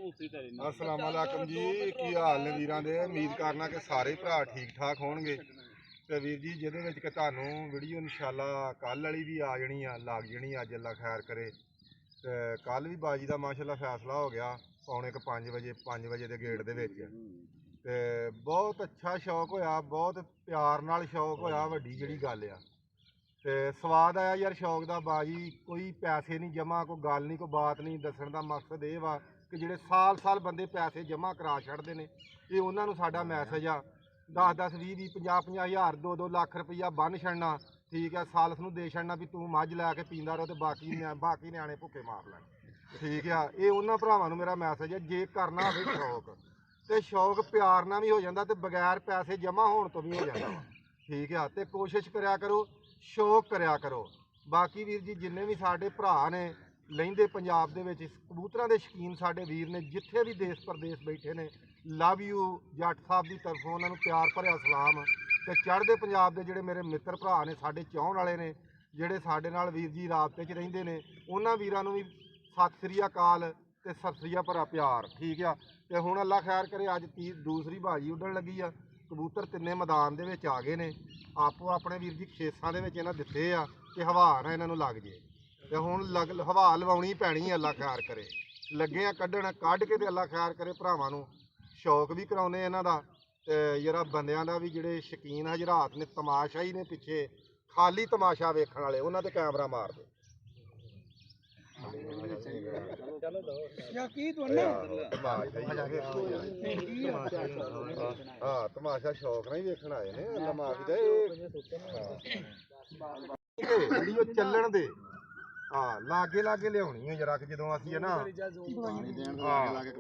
अस्सलाम वालेकुम जी, की हाल ने वीरां दे। उम्मीद करना कि सारे भरा ठीक ठाक होणगे। ते वीर जी जिहदे विच कि तुहानूं वीडियो इंशाअल्लाह कल वाली भी आ जानी आ, लग जानी अज अल्लाह खैर करे। ते कल भी बाजी का माशाअल्लाह फैसला हो गया पौने 5 बजे के गेट दे विच। ते बहुत अच्छा शौक होया, बहुत प्यार नाल शौक होया, वड्डी जिहड़ी गल आ। ते स्वाद आया यार शौक का। बाजी कोई पैसे नहीं जमा, कोई गल नहीं, कोई बात नहीं। दस्सण दा मकसद ये वा कि जिहड़े साल साल बंदे पैसे जमा करा छड्डदे ने, ये उन्हां नूं साडा मैसेज आ। 10 20 50 हज़ार 2 लाख रुपया बन छड़ना, ठीक है, सालस नूं दे छड़ना भी तूं मझ लैके पींदा रहो ते बाकी न्याणे भुखे मार लैण, ठीक है। ये उन्हां भरावां नूं मेरा मैसेज है, जे करना होवे शौक ते शौक प्यार नाल भी हो जांदा ते बगैर पैसे जमा होण तो भी हो जांदा वा, ठीक है। ते कोशिश करिया करो, शौक करिया करो। बाकी वीर जी जिन्ने भी साडे भरा ने लहिंदे पंजाब दे विच कबूतरां दे शकीन साडे वीर ने, जिथे भी देश परदेश बैठे ने, लव यू जट साहब की तरफों उन्हां नूं प्यार भरिया सलाम। ते चढ़दे पंजाब दे जिहड़े मेरे मित्र भरा ने, साडे चाहण वाले ने, जिहड़े साडे नाल वीर जी राबते च रहिंदे ने, उन्हां वीरां नूं भी सत श्री अकाल ते सत श्री भरा प्यार, ठीक है। ते हुण अल्लाह खैर करे, अज दूसरी बाजी उड्डण लगी आ। कबूतर तिन्ने मैदान दे विच आ गए ने, आपो अपने वीर जी खेसां दे विच इन्हां दित्ते आ कि हवा ना इन्हां नूं लग जे। ते हुण हवा लवाउणी पैणी अल्लाह खैर करे। लगे आ कड्ढण, कढ के ते अल्लाह खैर करे भरावां नूं शौक भी कराउने इन्हां दा। ते जरा बंदियां दा भी जिहड़े शकीन हजरात ने, तमाशा ही ने पिछे खाली तमाशा वेखण वाले, उन्हां ते कैमरा मार दे। तमाशा शौक नहीं वेखण आए ने, अल्लाह माफ दे। वीडियो चलण दे, लागे लागे लियाउणी है जरा, जदों असीं है ना।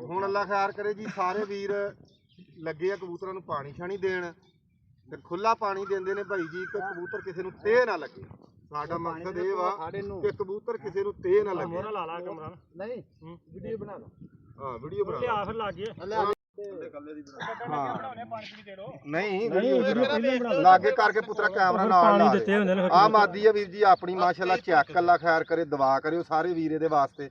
हुण अल्लाह खैर करे जी, सारे वीर लगे आ कबूतरां नूं पानी शानी देण। ते खुला पानी देंदे ने भाई जी, कि कबूतर किसी नूं तेह ना लगे। साडा मकसद ये वा कि कबूतर किसी नूं तेह ना लगे। नहीं वीडियो बना लो, वीडियो बना लो, फिर लागे नहीं लागे करके पुत्रा कैमरा नाल ला दे। आ मादी है वीर जी अपनी, माशाअल्लाह चेक अल्लाह खैर करे, दुआ करियो सारे वीरे दे वास्ते।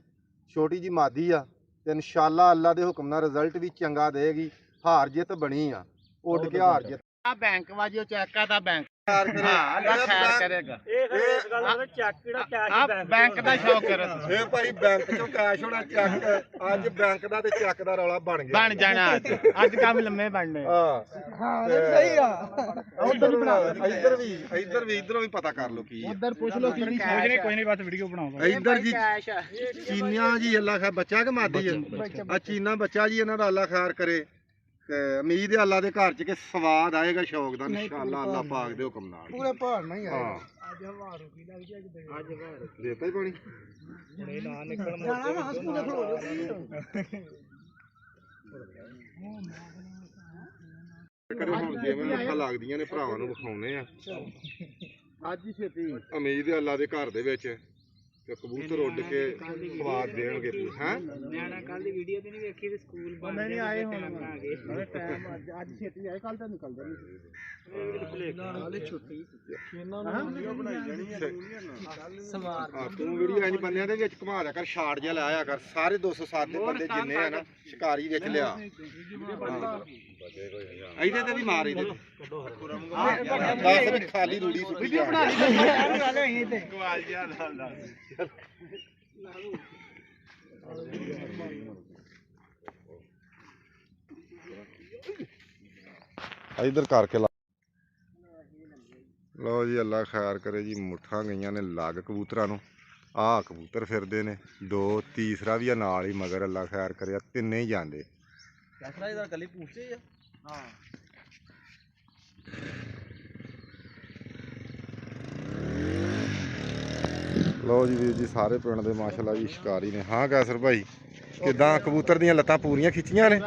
छोटी जी मादी आ ते इंशाअल्लाह अल्लाह दे हुक्म नाल रिजल्ट भी चंगा देगी। हार जित बनी आ, उड़ के हार जित बैंक वाजियो चेक करदा बैंक अल्लाह खैर करेगा। बैंक दा शौक करे ए भाई, बैंक चों कैश होना चेक। अज बैंक दा ते चेक दा रौला बन गया, बन जाना अज काम लम्मे बनने। हां सही आ, उधर बना, इधर भी इधरों भी पता कर लो की उधर पूछ लो की नहीं, कोई नहीं बात वीडियो बनाओ। इधर जी चीनिया जी अल्लाह खैर बच्चा के मादी है, आ चीना बच्चा जी, इन्हां दा अल्लाह खैर करे। ते उम्मीद है अल्लाह दे घर च कि स्वाद आएगा शौक दा इंशाअल्लाह, अल्लाह पाक दे हुक्म नाल पूरे भार नहीं आएगा। आज हवा रुकी लग जाएगी, आज हवा देता ही पानी हुणे ना निकल मोटे विचों ना खलो जो करे। हुण जिवें मुठा लगदियां ने भरावां नूं विखाउने आ अज ही छेती। उम्मीद है अल्लाह दे घर दे विच ते कबूतर उड़ के स्वाद देणगे। हैं न्याणा कल दी वीडियो ते नहीं वेखी ते स्कूल बंद नहीं आए, हुण आ गए टाइम अज छेती आए, कल तां निकलदे नहीं नाले छुट्टी खेना नूं वीडियो बनाई जानी है समार। तू वीडियो इंज बंदियां दे विच घुमा दिया कर, शार्ट जिहा लाया कर, सारे 207 दे बंदे जिन्ने है ना शिकारी विच लिया। इधर ते भी मार, इधर दस भी खाली रूड़ी वीडियो बना ली ते कमाल जिहा ला इधर करके ला लो जी। अल्लाह खैर करे जी, मुठा गईयां ने लग कबूतरां नूं। आ कबूतर फिरदे ने दो, तीसरा भी नाल ही मगर अल्लाह खैर करे तिन्ने ही जांदे। लो जी वीर जी सारे पिंड दे माशाअल्लाह जी शिकारी ने। हाँ कैसर भाई किदां कबूतर दियां लत्तां पूरियां खिच्चियां ने,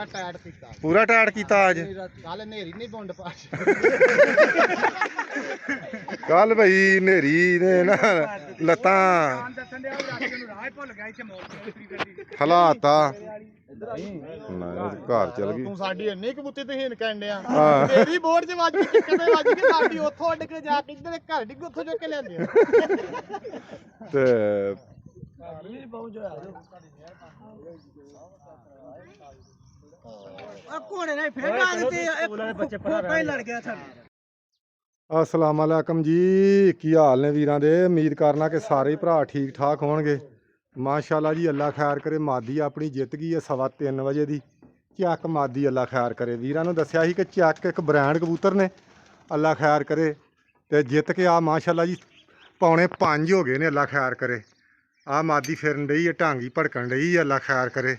पूरा टाइट कीता अज। कल भाई नेरी ने ना लत्तां हलाता घर चल गई। साडी इन्नी कबूती तहीन कहंडे आ मेरी बोर्ड च वज के किते वज के साडी ओथों अड्ड के जाके इधर घर डिग ओथों चुक के लिआंदे ते ਘੋੜੇ ਨੇ ਫੇਰ ਲਾ ਦਿੱਤੇ ਬੱਚੇ ਲੜ ਗਿਆ ਸਾਡੇ। अस्सलाम वालेकुम जी, की हाल ने वीरां दे। उम्मीद करना कि सारे भरा ठीक ठाक होणगे। माशाल्लाह जी, अल्लाह खैर करे। मादी अपनी जित गई है 3:15 वजे दी। चैक मादी अल्लाह खैर करे। वीरां नूं दस्सिया सी कि चैक एक ब्रांड कबूतर ने, अल्लाह खैर करे ते जित के आ माशाल्लाह जी 4:45 हो गए ने, अल्लाह खैर करे। आ मादी फिरन डई है, ढांगी भड़कन डई है, अल्लाह खैर करे।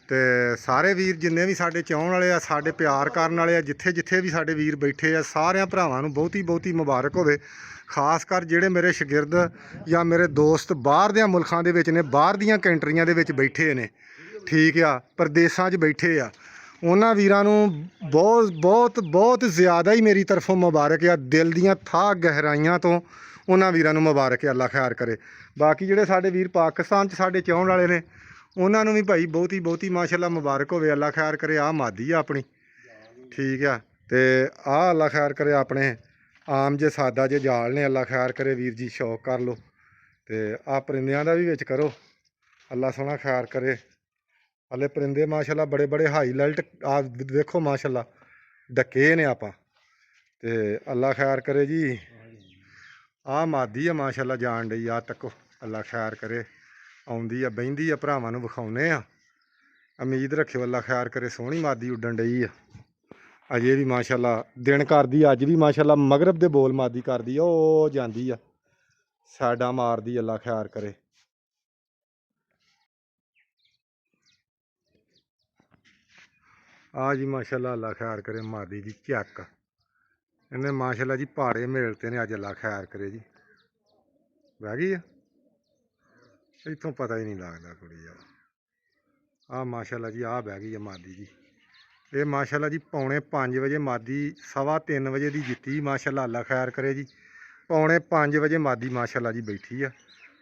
ਤੇ ਸਾਰੇ ਵੀਰ ਜਿੰਨੇ ਵੀ ਸਾਡੇ ਚਾਹਣ ਵਾਲੇ ਆ, ਸਾਡੇ ਪਿਆਰ ਕਰਨ ਵਾਲੇ ਆ, ਜਿੱਥੇ ਜਿੱਥੇ ਵੀ ਸਾਡੇ ਵੀਰ ਬੈਠੇ ਆ, ਸਾਰਿਆਂ ਭਰਾਵਾਂ ਨੂੰ ਬਹੁਤੀ ਬਹੁਤੀ ਮੁਬਾਰਕ ਹੋਵੇ। ਖਾਸ ਕਰ ਜਿਹੜੇ ਮੇਰੇ ਸ਼ਾਗਿਰਦ ਜਾਂ ਮੇਰੇ ਦੋਸਤ ਬਾਹਰ ਦੇ ਮੁਲਕਾਂ ਦੇ ਵਿੱਚ ਨੇ, ਬਾਹਰ ਦੀਆਂ ਕੰਟਰੀਆਂ ਦੇ ਵਿੱਚ ਬੈਠੇ ਨੇ, ਠੀਕ ਆ, ਪ੍ਰਦੇਸ਼ਾਂ 'ਚ ਬੈਠੇ ਆ, ਉਹਨਾਂ ਵੀਰਾਂ ਨੂੰ ਬਹੁਤ ਬਹੁਤ ਬਹੁਤ ਜ਼ਿਆਦਾ ਹੀ ਮੇਰੀ ਤਰਫੋਂ ਮੁਬਾਰਕ ਆ। ਦਿਲ ਦੀਆਂ ਥਾਹ ਗਹਿਰਾਈਆਂ ਤੋਂ ਉਹਨਾਂ ਵੀਰਾਂ ਨੂੰ ਮੁਬਾਰਕ ਆ, ਅੱਲਾ ਖੈਰ ਕਰੇ। ਬਾਕੀ ਜਿਹੜੇ ਸਾਡੇ ਵੀਰ ਪਾਕਿਸਤਾਨ 'ਚ ਸਾਡੇ ਚਾਹਣ ਵਾਲੇ ਨੇ, ਉਹਨਾਂ ਨੂੰ ਵੀ ਭਾਈ ਬਹੁਤੀ ਬਹੁਤੀ ਮਾਸ਼ਾਅੱਲਾ ਮੁਬਾਰਕ ਹੋਵੇ, ਅੱਲਾ ਖੈਰ ਕਰੇ। ਆਹ ਮਾਦੀ ਆ ਆਪਣੀ, ਠੀਕ ਆ। ਤੇ ਆਹ ਅੱਲਾ ਖੈਰ ਕਰੇ ਆਪਣੇ ਆਮ ਜੇ ਸਾਦਾ ਜੇ ਜਾਲ ਨੇ, ਅੱਲਾ ਖੈਰ ਕਰੇ। ਵੀਰ ਜੀ ਸ਼ੌਕ ਕਰ ਲਓ ਤੇ ਆਹ ਪਰਿੰਦਿਆਂ ਦਾ ਵੀ ਵਿੱਚ ਕਰੋ, ਅੱਲਾ ਸੋਹਣਾ ਖੈਰ ਕਰੇ। ਹਲੇ ਪਰਿੰਦੇ ਮਾਸ਼ਾਅੱਲਾ ਬੜੇ ਬੜੇ ਹਾਈਲਾਈਟ ਆ ਵੇਖੋ, ਮਾਸ਼ਾਅੱਲਾ ਡੱਕੇ ਨੇ ਆਪਾਂ। ਤੇ ਅੱਲਾ ਖੈਰ ਕਰੇ ਜੀ। ਆਹ ਮਾਦੀ ਆ ਮਾਸ਼ਾਅੱਲਾ ਜਾਣ ਡਈ ਆ, ਤੱਕੋ ਅੱਲਾ ਖੈਰ ਕਰੇ। ਆਉਂਦੀ ਆ, ਬਹਿੰਦੀ ਆ, ਭਰਾਵਾਂ ਨੂੰ ਵਿਖਾਉਂਦੇ ਆ। ਉਮੀਦ ਰੱਖਿਓ, ਅੱਲਾ ਖੈਰ ਕਰੇ। ਸੋਹਣੀ ਮਾਦੀ ਉੱਡਣ ਡਈ ਆ ਅਜੇ ਵੀ ਮਾਸ਼ਾਅੱਲਾ, ਦਿਨ ਕਰਦੀ ਅੱਜ ਵੀ ਮਾਸ਼ਾਅੱਲਾ। ਮਗਰਬ ਦੇ ਬੋਲ ਮਾਦੀ ਕਰਦੀ ਆ, ਉਹ ਜਾਂਦੀ ਆ ਸਾਡਾ ਮਾਰਦੀ, ਅੱਲਾ ਖੈਰ ਕਰੇ। ਆ ਜੀ ਮਾਸ਼ਾਅੱਲਾ, ਅੱਲਾ ਖੈਰ ਕਰੇ। ਮਾਦੀ ਜੀ ਚੱਕ, ਇਹਨੇ ਮਾਸ਼ਾਅੱਲਾ ਜੀ ਪਹਾੜੇ ਮੇਲਤੇ ਨੇ ਅੱਜ, ਅੱਲਾ ਖੈਰ ਕਰੇ ਜੀ। ਬਹਿ ਗਈ ਆ, ਇੱਥੋਂ ਪਤਾ ਹੀ ਨਹੀਂ ਲੱਗਦਾ ਕੁੜੀ ਆ। ਆਹ ਮਾਸ਼ਾਅੱਲਾ ਜੀ, ਆਹ ਬਹਿ ਗਈ ਆ ਮਾਦੀ ਜੀ। ਇਹ ਮਾਸ਼ਾਅੱਲਾ ਜੀ 4:45 ਵਜੇ ਮਾਦੀ 3:15 ਵਜੇ ਦੀ ਜਿੱਤੀ ਮਾਸ਼ਾਅੱਲਾ, ਅੱਲਾ ਖੈਰ ਕਰੇ ਜੀ। 4:45 ਵਜੇ ਮਾਦੀ ਮਾਸ਼ਾਅੱਲਾ ਜੀ ਬੈਠੀ ਆ,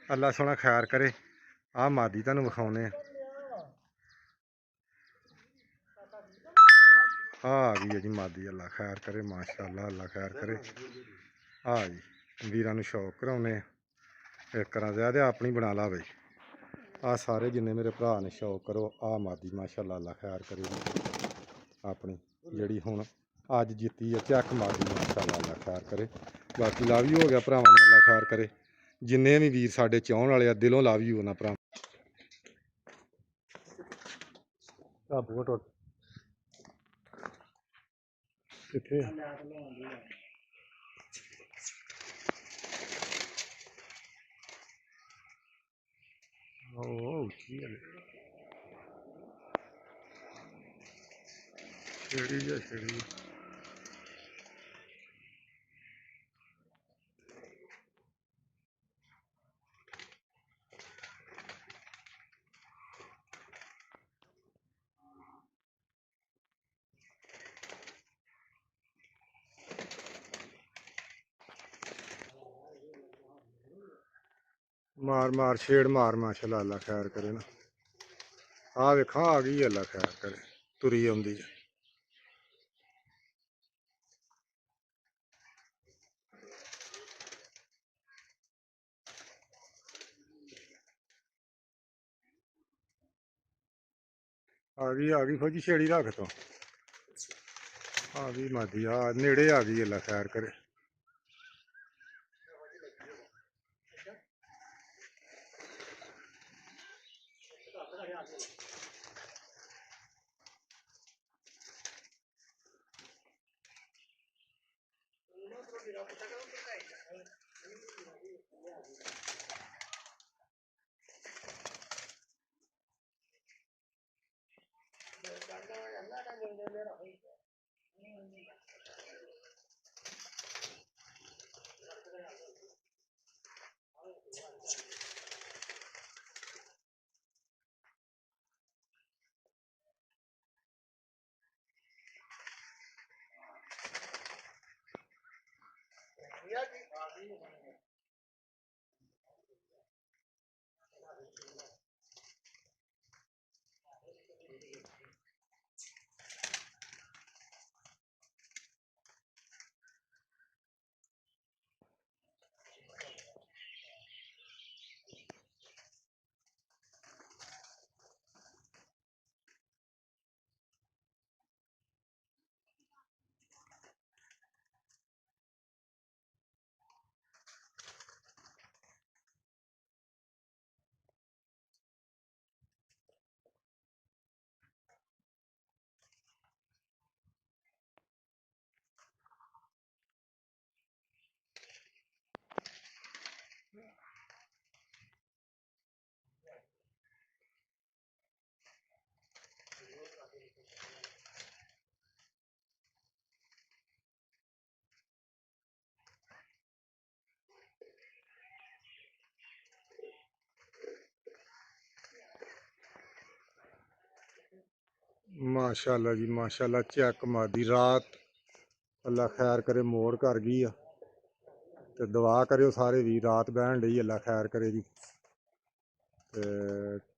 ਅੱਲਾ ਸੋਹਣਾ ਖੈਰ ਕਰੇ। ਆਹ ਮਾਦੀ ਤੁਹਾਨੂੰ ਵਿਖਾਉਂਦੇ ਆ। ਆ ਗਈ ਹੈ ਜੀ ਮਾਦੀ, ਅੱਲਾ ਖੈਰ ਕਰੇ ਮਾਸ਼ਾਅੱਲਾ, ਅੱਲਾ ਖੈਰ ਕਰੇ। ਆ ਜੀ ਵੀਰਾਂ ਨੂੰ ਸ਼ੌਕ ਕਰਾਉਂਦੇ ਆ। ਇੱਕ ਕਰਾਂ ਜ਼ਿਆਦਾ ਆਪਣੀ ਬਣਾ ਲਾ ਬਈ। ਆ ਸਾਰੇ ਜਿੰਨੇ ਮੇਰੇ ਭਰਾ ਨੇ ਸ਼ੌਕ ਕਰੋ। ਆ ਮਾਦੀ ਮਾਸ਼ਾਅੱਲਾ, ਅੱਲਾ ਖੈਰ ਕਰੇ ਆਪਣੀ, ਜਿਹੜੀ ਹੁਣ ਅੱਜ ਜਿੱਤੀ ਹੈ ਚੱਕ ਮਾਦੀ ਮਾਸ਼ਾਅੱਲਾ, ਅੱਲਾ ਖੈਰ ਕਰੇ। ਬਾਕੀ ਲਵ ਯੂ ਹੋ ਗਿਆ ਭਰਾਵਾਂ ਨੂੰ, ਅੱਲਾ ਖੈਰ ਕਰੇ। ਜਿੰਨੇ ਵੀ ਵੀਰ ਸਾਡੇ ਚਾਹਣ ਵਾਲੇ ਆ, ਦਿਲੋਂ ਲਵ ਯੂ ਉਹਨਾਂ ਭਰਾ। ਕਿੱਥੇ ਉਹ ਕੀ ਹੈ ਛੇੜੀ ਜਾਂ ਛੇੜੀ। मार मार छेड़ मार माशाअल्लाह, अल्लाह खैर करे ना। आ वेखा आ गई, अल्लाह खैर करे। तुरी आउंदी है। आ गई फौजी, छेड़ी रख तो आ गई मादी। आ नेड़े आ गई, अल्लाह खैर करे। ਮਾਸ਼ਾਅੱਲਾ ਜੀ ਮਾਸ਼ਾਅੱਲਾ। ਚੈੱਕ ਮਾਦੀ ਰਾਤ ਅੱਲਾ ਖੈਰ ਕਰੇ ਮੋੜ ਕਰ ਗਈ ਆ ਤੇ ਦੁਆ ਕਰਿਓ ਸਾਰੇ ਵੀ ਰਾਤ ਬਹਿਣ ਲਈ ਅੱਲਾ ਖੈਰ ਕਰੇ ਜੀ। ਤੇ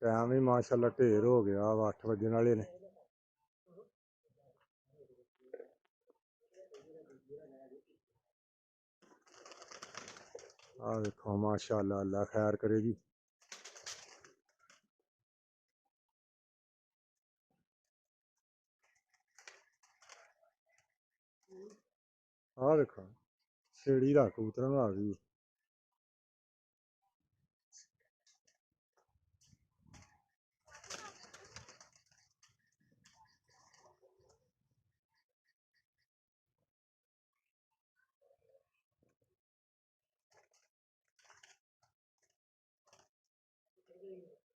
ਟਾਈਮ ਵੀ ਮਾਸ਼ਾਅੱਲਾ ਢੇਰ ਹੋ ਗਿਆ ਵਾ 8 ਵਜਣ ਵਾਲੇ ਨੇ। ਆ ਵੇਖੋ ਮਾਸ਼ਾਅੱਲਾ ਅੱਲਾ ਖੈਰ ਕਰੇ ਜੀ। ਆ ਵੇਖੋ ਛੇੜੀ ਦਾ ਕਬੂਤਰਾਂ ਆ ਗਈ।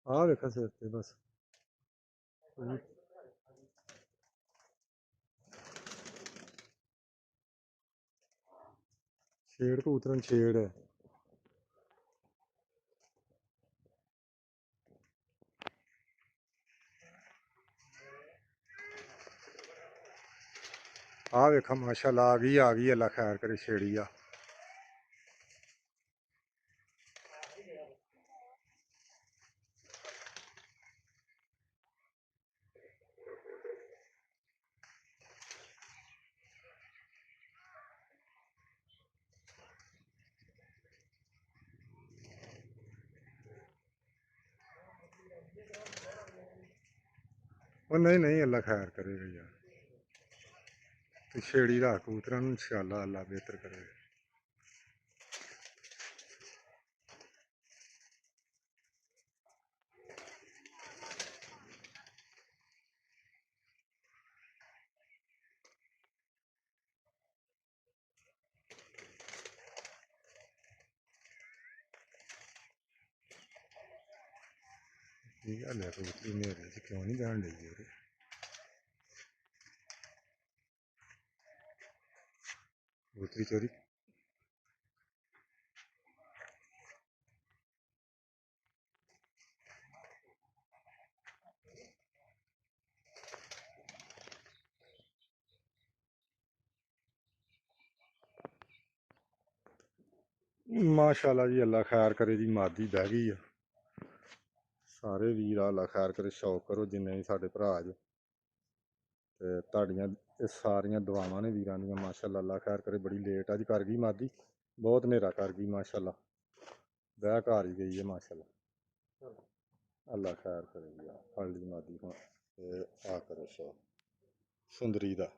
ਆ ਵੇਖੋ ਸਿਰ ਤੇ ਬਸ ਛੇੜ ਕਬੂਤਰਾਂ ਨੂੰ ਛੇੜ ਹੈ। ਆ ਵੇਖੋ ਮਾਸ਼ਾਅੱਲਾ ਆ ਗਈ ਅੱਲਾ ਖੈਰ ਕਰੇ ਛੇੜੀ ਆ। ਉਹ ਨਹੀਂ ਅੱਲਾ ਖੈਰ ਕਰੇਗਾ ਯਾਰ। ਤੇ ਛੇੜੀ ਦਾ ਕਬੂਤਰਾਂ ਨੂੰ ਇੰਸ਼ਾਅੱਲਾ ਅੱਲਾ ਬਿਹਤਰ ਕਰੇ। ਇਹ ਗੱਲ ਹੈ ਕਬੂਤਰੀ ਮੇਰੇ ਚ ਕਿਉਂ ਨਹੀਂ ਜਾਣ ਡਈ ਵੀਰੇ। ਕਬੂਤਰੀ ਚੋਰੀ ਮਾਸ਼ਾਅੱਲਾ ਜੀ ਅੱਲਾ ਖੈਰ ਕਰੇ ਜੀ। ਮਾਦੀ ਬਹਿ ਗਈ ਆ। ਸਾਰੇ ਵੀਰ ਅੱਲਾ ਖੈਰ ਕਰੇ ਸ਼ੌਕ ਕਰੋ ਜਿੰਨੇ ਵੀ ਸਾਡੇ ਭਰਾ ਜੋ ਤੇ ਤੁਹਾਡੀਆਂ ਇਹ ਸਾਰੀਆਂ ਦੁਆਵਾਂ ਨੇ ਵੀਰਾਂ ਦੀਆਂ ਮਾਸ਼ਾਅੱਲਾ ਅੱਲਾ ਖੈਰ ਕਰੇ। ਬੜੀ ਲੇਟ ਅੱਜ ਕਰ ਗਈ ਮਾਦੀ ਬਹੁਤ ਹਨੇਰਾ ਕਰ ਗਈ ਮਾਸ਼ਾਅੱਲਾ ਬਹਿ ਘਰ ਹੀ ਗਈ ਹੈ ਮਾਸ਼ਾਅੱਲਾ ਅੱਲਾ ਖੈਰ ਕਰੇ ਜੀ। ਫੜ ਲਈ ਮਾਦੀ ਹੁਣ ਤੇ ਆ ਕਰੋ ਸ਼ੌਕ ਸੁੰਦਰੀ ਦਾ।